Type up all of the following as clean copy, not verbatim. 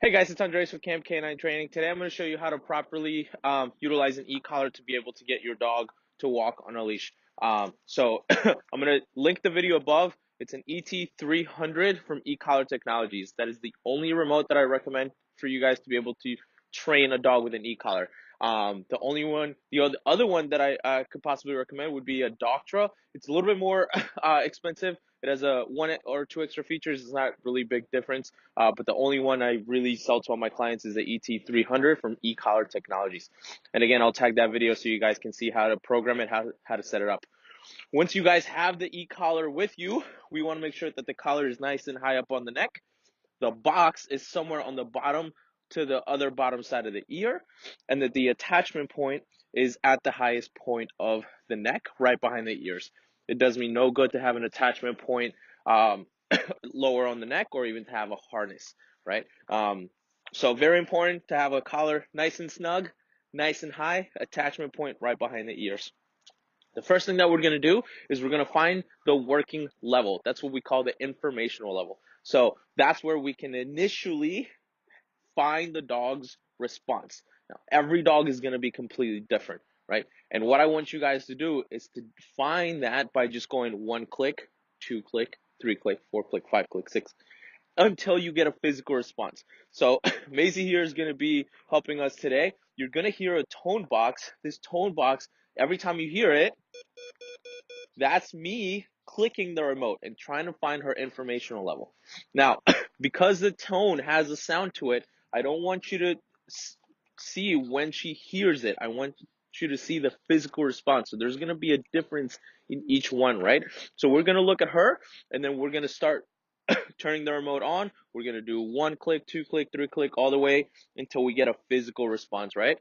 Hey guys, it's Andres with Camp Canine Training. Today I'm going to show you how to properly utilize an e-collar to be able to get your dog to walk on a leash. I'm going to link the video above. It's an ET300 from eCollar Technologies. That is the only remote that I recommend for you guys to be able to train a dog with an e-collar. The other one that I could possibly recommend would be a Doctra. It's a little bit more expensive. It has a one or two extra features. It's not really big difference. But the only one I really sell to all my clients is the ET300 from eCollar Technologies. And again, I'll tag that video so you guys can see how to program it, how to set it up. Once you guys have the e-collar with you, we want to make sure that the collar is nice and high up on the neck. The box is somewhere on the bottom to the other bottom side of the ear, and that the attachment point is at the highest point of the neck, right behind the ears. It does me no good to have an attachment point lower on the neck or even to have a harness, right? So very important to have a collar nice and snug, nice and high, attachment point right behind the ears. The first thing that we're going to do is we're going to find the working level. That's what we call the informational level. So that's where we can initially find the dog's response. Now, every dog is going to be completely different, right? And what I want you guys to do is to find that by just going one click, two click, three click, four click, five click, six, until you get a physical response. So Maisie here is going to be helping us today. You're going to hear a tone box. This tone box, every time you hear it, that's me clicking the remote and trying to find her informational level. Now, because the tone has a sound to it, I don't want you to see when she hears it. I want you to see the physical response. So there's going to be a difference in each one, right? So we're going to look at her, and then we're going to start turning the remote on. We're going to do one click, two click, three click, all the way until we get a physical response, right?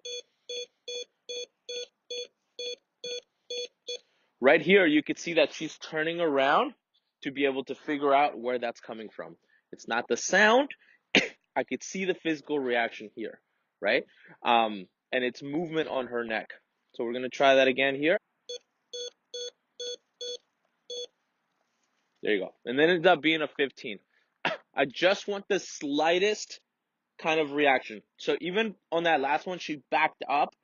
Right here, you can see that she's turning around to be able to figure out where that's coming from. It's not the sound. I could see the physical reaction here, right? And it's movement on her neck. So we're going to try that again here. There you go. And then it ends up being a 15. I just want the slightest kind of reaction. So even on that last one, she backed up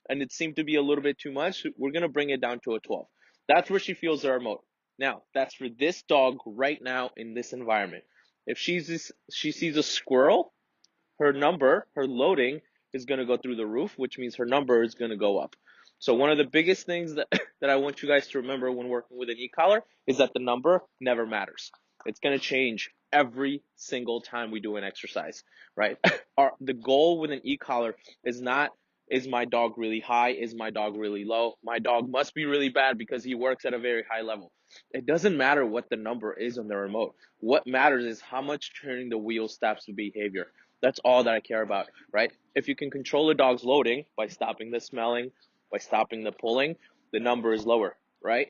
and it seemed to be a little bit too much. We're going to bring it down to a 12. That's where she feels the remote. Now, that's for this dog right now in this environment. If she sees a squirrel, her number, her loading is going to go through the roof, which means her number is going to go up. So one of the biggest things that, that I want you guys to remember when working with an e-collar is that the number never matters. It's going to change every single time we do an exercise, right? The goal with an e-collar is not, is my dog really high? Is my dog really low? My dog must be really bad because he works at a very high level. It doesn't matter what the number is on the remote. What matters is how much turning the wheel stops the behavior. That's all that I care about, right? If you can control a dog's loading by stopping the smelling, by stopping the pulling, the number is lower, right?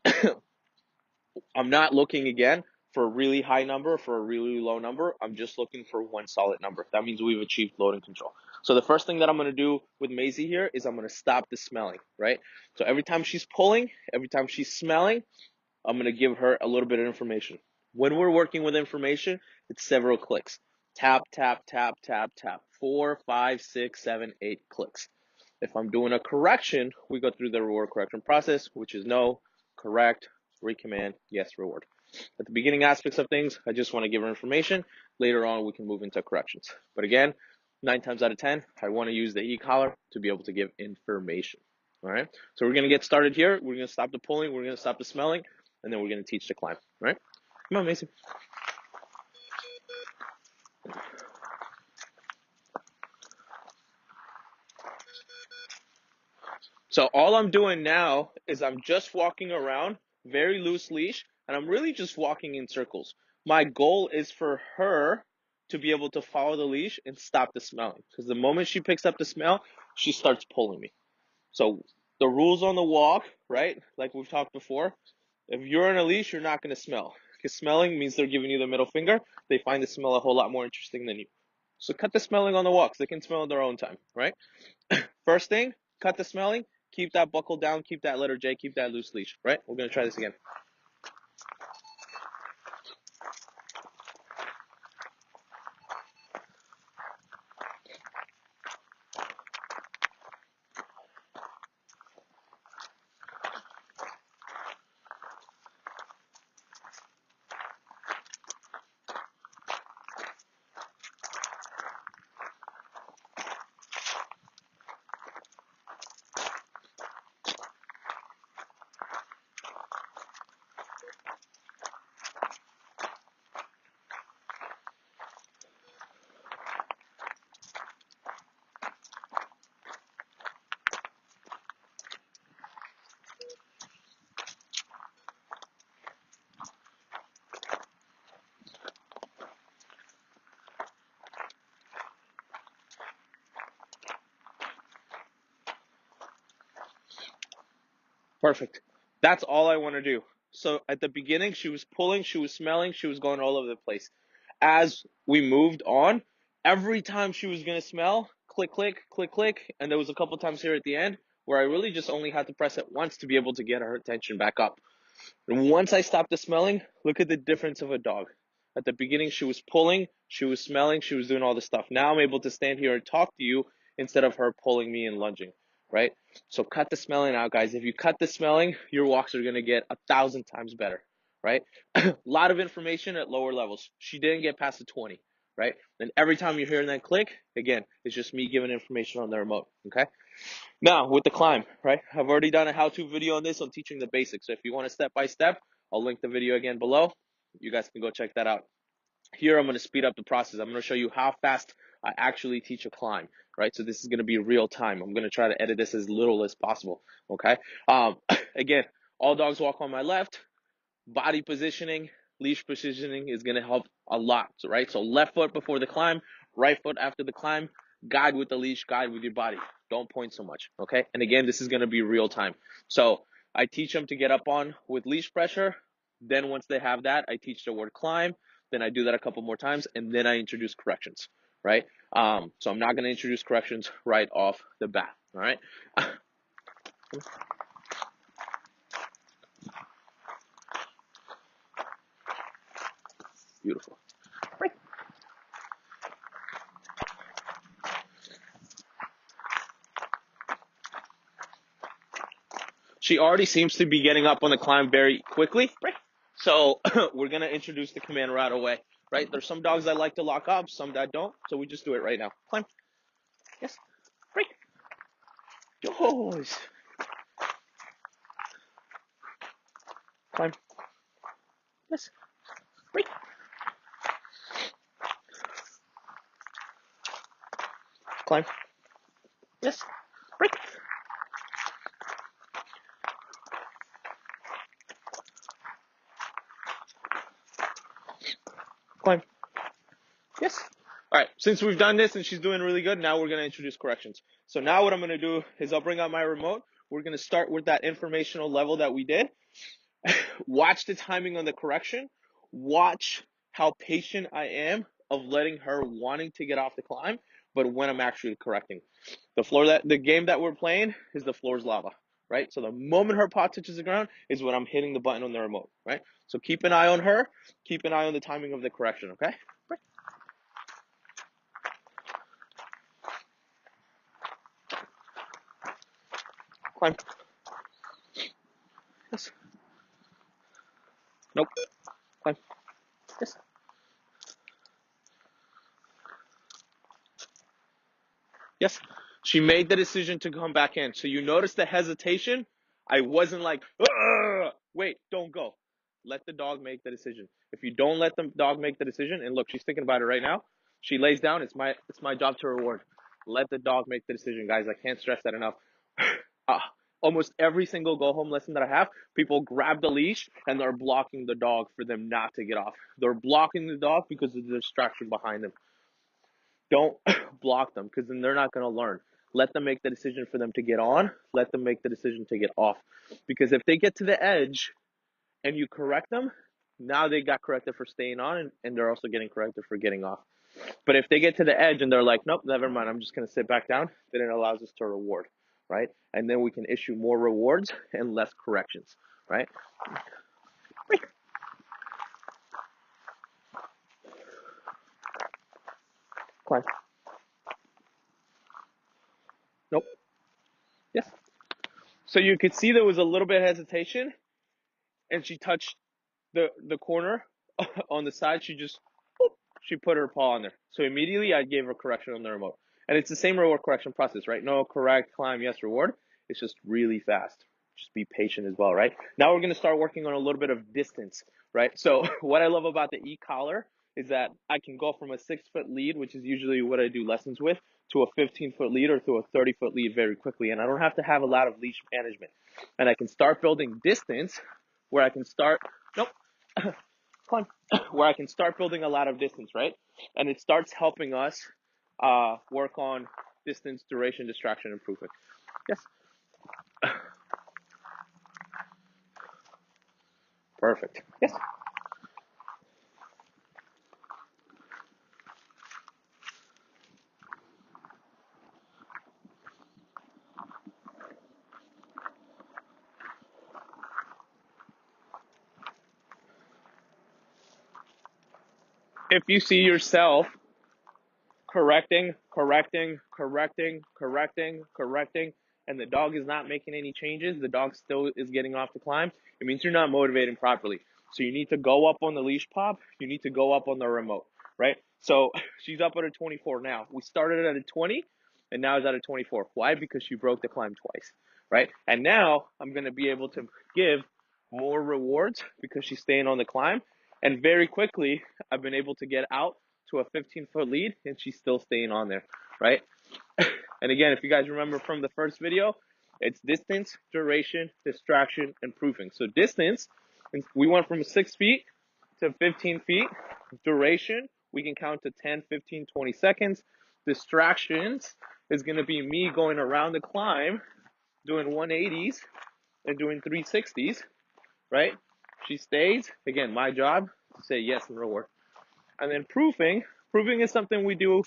I'm not looking again for a really high number, for a really low number. I'm just looking for one solid number. That means we've achieved loading control. So the first thing that I'm going to do with Maisie here is I'm going to stop the smelling, right? So every time she's pulling, every time she's smelling, I'm going to give her a little bit of information. When we're working with information, it's several clicks. Tap, tap, tap, tap, tap. 4, 5, 6, 7, 8 clicks. If I'm doing a correction, we go through the reward correction process, which is no, correct, recommand, yes, reward. At the beginning aspects of things, I just want to give her information. Later on, we can move into corrections. But again, 9 times out of 10, I want to use the e-collar to be able to give information. All right, so we're going to get started here. We're going to stop the pulling. We're going to stop the smelling. And then we're going to teach the climb. All right? Come on, Mason. So all I'm doing now is I'm just walking around, very loose leash, and I'm really just walking in circles. My goal is for her to be able to follow the leash and stop the smelling. Because the moment she picks up the smell, she starts pulling me. So the rules on the walk, right, like we've talked before, if you're on a leash, you're not going to smell. Because smelling means they're giving you the middle finger. They find the smell a whole lot more interesting than you. So cut the smelling on the walks. They can smell in their own time, right? First thing, cut the smelling. Keep that buckle down. Keep that letter J. Keep that loose leash, right? We're going to try this again. Perfect. That's all I want to do. So at the beginning, she was pulling, she was smelling, she was going all over the place. As we moved on, every time she was going to smell, click, click, click, click. And there was a couple times here at the end where I really just only had to press it once to be able to get her attention back up. And once I stopped the smelling, look at the difference of a dog. At the beginning, she was pulling, she was smelling, she was doing all this stuff. Now I'm able to stand here and talk to you instead of her pulling me and lunging, right? So cut the smelling out, guys. If you cut the smelling, your walks are going to get 1,000 times better, right? A lot of information at lower levels. She didn't get past the 20, right? And every time you're hearing that click, again, it's just me giving information on the remote, okay? Now, with the climb, right? I've already done a how-to video on this on teaching the basics. So if you want a step-by-step, I'll link the video again below. You guys can go check that out. Here, I'm going to speed up the process. I'm going to show you how fast I actually teach a climb, right? So this is going to be real time. I'm going to try to edit this as little as possible, okay? Again, all dogs walk on my left. Body positioning, leash positioning is going to help a lot, right? So left foot before the climb, right foot after the climb, guide with the leash, guide with your body. Don't point so much, okay? And again, this is going to be real time. So I teach them to get up on with leash pressure. Then once they have that, I teach the word climb. Then I do that a couple more times, and then I introduce corrections, right? So I'm not going to introduce corrections right off the bat, all right? Beautiful. Right. She already seems to be getting up on the climb very quickly, right? So we're going to introduce the command right away, right? There's some dogs that like to lock up, some that don't. So we just do it right now. Climb. Yes. Right. Yours. Climb. Yes. Right. Climb. Yes. Right. Climb. Yes. All right. Since we've done this and she's doing really good, now we're going to introduce corrections. So now what I'm going to do is I'll bring out my remote. We're going to start with that informational level that we did. Watch the timing on the correction. Watch how patient I am of letting her wanting to get off the climb, but when I'm actually correcting. The game that we're playing is the floor's lava, right? So the moment her paw touches the ground is when I'm hitting the button on the remote, right? So keep an eye on her. Keep an eye on the timing of the correction, okay? Right. Climb. Yes. Nope. Climb. Yes. Yes. She made the decision to come back in. So you notice the hesitation. I wasn't like, wait, don't go. Let the dog make the decision. If you don't let the dog make the decision, and look, she's thinking about it right now. She lays down. It's my job to reward. Let the dog make the decision, guys. I can't stress that enough. Uh, Almost every single go home lesson that I have, people grab the leash and they're blocking the dog for them not to get off. They're blocking the dog because of the distraction behind them. Don't block them because then they're not going to learn. Let them make the decision for them to get on. Let them make the decision to get off. Because if they get to the edge and you correct them, now they got corrected for staying on and they're also getting corrected for getting off. But if they get to the edge and they're like, nope, never mind, I'm just going to sit back down, then it allows us to reward, right? And then we can issue more rewards and less corrections, right? Climb. Nope. Yes. So you could see there was a little bit of hesitation and she touched the corner on the side. She put her paw on there. So immediately I gave her correction on the remote. And it's the same reward correction process, right? No, correct, climb, yes, reward. It's just really fast. Just be patient as well, right? Now we're going to start working on a little bit of distance, right? So what I love about the e-collar is that I can go from a 6-foot lead, which is usually what I do lessons with, to a 15-foot lead or to a 30-foot lead very quickly. And I don't have to have a lot of leash management. And I can start building distance where I can start, nope, climb, where I can start building a lot of distance, right? And it starts helping us work on distance, duration, distraction, improvement. Yes. Perfect. Yes. If you see yourself correcting, and the dog is not making any changes, the dog still is getting off the climb, it means you're not motivating properly. So you need to go up on the leash pop, you need to go up on the remote, right? So she's up at a 24 now. We started at a 20, and now it's at a 24. Why? Because she broke the climb twice, right? And now I'm going to be able to give more rewards because she's staying on the climb. And very quickly, I've been able to get out to a 15-foot lead, and she's still staying on there, right? And again, if you guys remember from the first video, it's distance, duration, distraction, and proofing. So distance, we went from 6 feet to 15 feet. Duration, we can count to 10, 15, 20 seconds. Distractions is going to be me going around the climb, doing 180s and doing 360s, right? She stays. Again, my job to say yes and reward. And then proofing is something we do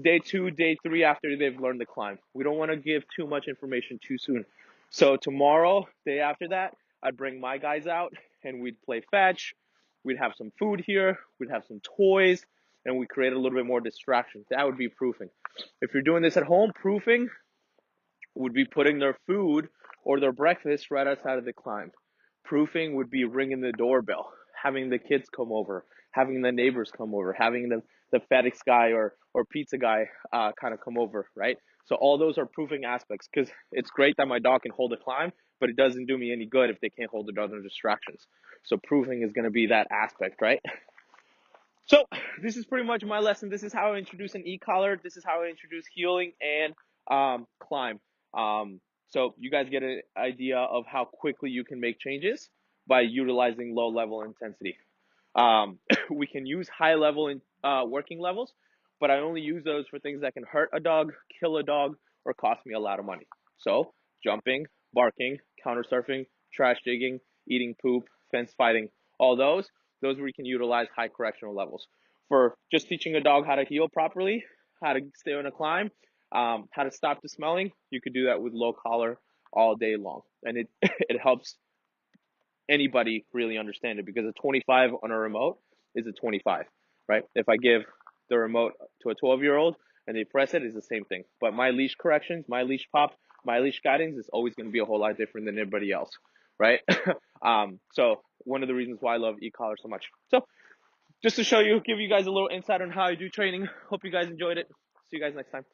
day 2, day 3 after they've learned the climb. We don't want to give too much information too soon. So tomorrow, day after that, I'd bring my guys out and we'd play fetch. We'd have some food here. We'd have some toys, and we create a little bit more distraction. That would be proofing. If you're doing this at home, proofing would be putting their food or their breakfast right outside of the climb. Proofing would be ringing the doorbell, having the kids come over, having the neighbors come over, having the FedEx guy or pizza guy kind of come over, right? So all those are proofing aspects, because it's great that my dog can hold a climb, but it doesn't do me any good if they can't hold the other distractions. So proofing is going to be that aspect, right? So this is pretty much my lesson. This is how I introduce an e-collar. This is how I introduce healing and climb. Um, so you guys get an idea of how quickly you can make changes by utilizing low level intensity. We can use high level working levels, but I only use those for things that can hurt a dog, kill a dog, or cost me a lot of money. So jumping, barking, counter surfing, trash digging, eating poop, fence fighting, all those where you can utilize high correctional levels. For just teaching a dog how to heel properly, how to stay on a climb, how to stop the smelling, you could do that with low collar all day long. And it, it helps anybody really understand it, because a 25 on a remote is a 25, right? If I give the remote to a 12-year-old and they press it, it's the same thing. But my leash corrections, my leash pop, my leash guidance is always going to be a whole lot different than everybody else, right? So one of the reasons why I love e-collar so much. So just to show you, give you guys a little insight on how I do training. Hope you guys enjoyed it. See you guys next time.